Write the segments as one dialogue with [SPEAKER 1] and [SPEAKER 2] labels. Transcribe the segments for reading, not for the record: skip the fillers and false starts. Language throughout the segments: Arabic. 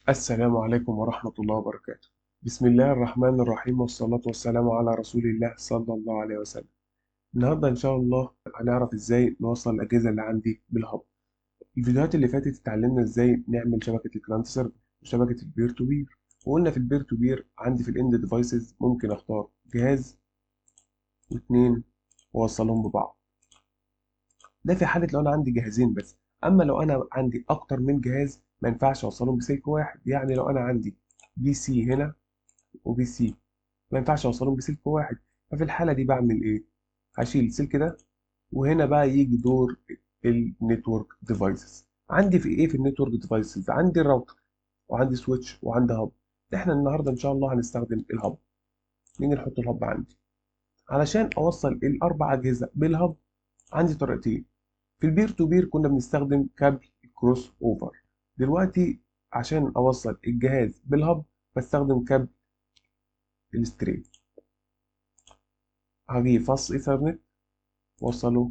[SPEAKER 1] السلام عليكم ورحمة الله وبركاته. بسم الله الرحمن الرحيم، والصلاة والسلام على رسول الله صلى الله عليه وسلم. النهاردة إن شاء الله هنعرف إزاي نوصل الأجهزة اللي عندي بالهب. الفيديوهات اللي فاتت اتعلمنا إزاي نعمل شبكة الكلاينت سيرفر وشبكة البير تو بير، وقلنا في البير تو بير عندي في الإند ديفايسز ممكن أختار جهاز واتنين وأوصلهم ببعض. ده في حالة لو أنا عندي جهازين بس. أما لو أنا عندي أكتر من جهاز ما ينفعش أوصلهم بسلك واحد. يعني لو أنا عندي بي سي هنا وبي سي ما ينفعش اوصلهم بسلك واحد. ففي الحالة دي بعمل ايه؟ هشيل السلك ده، وهنا بقى يجي دور النتورك ديفايسز. عندي في ايه في النتورك ديفايسز؟ عندي الراوتر وعندي سويتش وعندي هاب. احنا النهارده ان شاء الله هنستخدم الهاب. نيجي نحط الهاب عندي علشان اوصل الاربع اجهزه بالهاب. عندي طريقتين. في البير تو بير كنا بنستخدم كابل كروس اوفر. دلوقتي عشان اوصل الجهاز بالهاب بستخدم كابل الستريت. هجيب فاصل ايثرنت وصله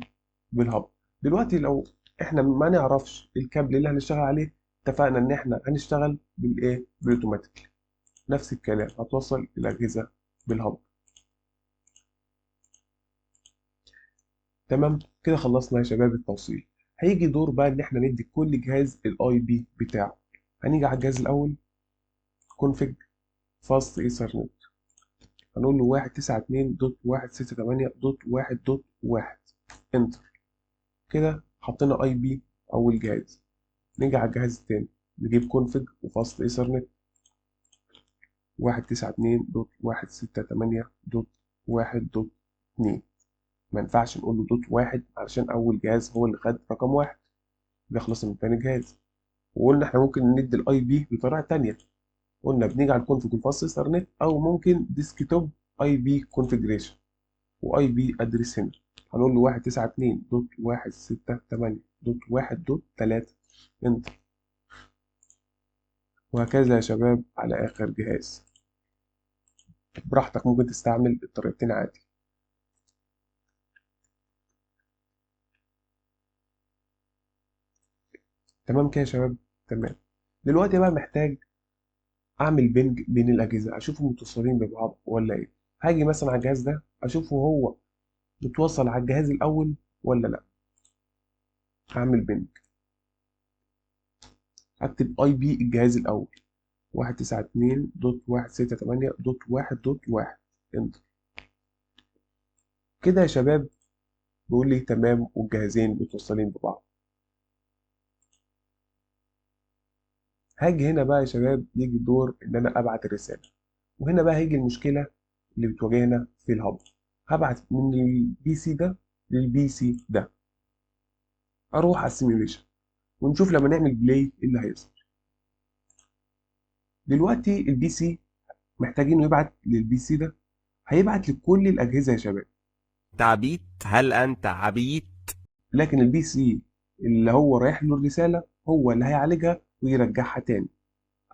[SPEAKER 1] بالهب. دلوقتي لو احنا ما نعرفش الكابل اللي هنشتغل عليه، اتفقنا ان احنا هنشتغل بالايه؟ بالاوتوماتيك. نفس الكلام هتوصل الاجهزه بالهب. تمام كده خلصنا يا شباب التوصيل. هيجي دور بقى ان احنا ندي كل جهاز الاي بي بتاعه. هنيجي على الجهاز الاول، config fast ethernet. هنقول له 192.168.1.1. انتر. كده حطينا اي بي اول جهاز. نيجي على الجهاز التاني، نجيب كونفج وفاصل ايثرنت 192.168.1.2. ما ينفعش نقول له دوت واحد علشان أول جهاز هو اللي خد رقم واحد، بيخلص من تاني جهاز. وقلنا احنا ممكن ندي الاي بي بطريقة تانية. قلنا بنيجي على الكونفج وفاصل ايثرنت، أو ممكن ديسكتوب اي بي كونفجريشن واي بي ادرس هنا. هنقول له 192.168.1.3. انتر. وهكذا يا شباب على آخر جهاز. براحتك ممكن تستعمل الطريقتين عادي. تمام كده يا شباب. تمام. دلوقتي بقى محتاج اعمل بينج بين الاجهزه، اشوفهم متصلين ببعض ولا ايه. هاجي مثلا على الجهاز ده اشوفه هو متوصل على الجهاز الاول ولا لا. هعمل بينج، اكتب اي بي الجهاز الاول 192.168.1.1. انتر. كده يا شباب بيقول لي تمام والجهازين متوصلين ببعض. هاجي هنا بقى يا شباب يجي دور ان انا ابعت الرساله. وهنا بقى هيجي المشكله اللي بتواجهنا في الهب. هبعت من البي سي ده للبي سي ده. اروح على السيميوليشن ونشوف لما نعمل بلاي ايه اللي هيظهر. دلوقتي البي سي محتاجينه يبعت للبي سي ده. هيبعت لكل الاجهزه يا شباب،
[SPEAKER 2] عبيط؟ هل أنت عبيط؟
[SPEAKER 1] لكن البي سي اللي هو رايح له الرساله هو اللي هيعالجها ويرجعها تاني.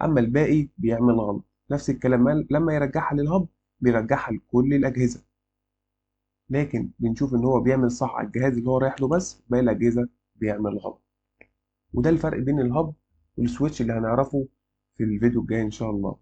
[SPEAKER 1] اما الباقي بيعمل غلط. نفس الكلام لما يرجعها للهب بيرجعها لكل الاجهزه، لكن بنشوف ان هو بيعمل صح على الجهاز اللي هو رايح له بس، باقي الاجهزه بيعمل غلط. وده الفرق بين الهب والسويتش اللي هنعرفه في الفيديو الجاي ان شاء الله.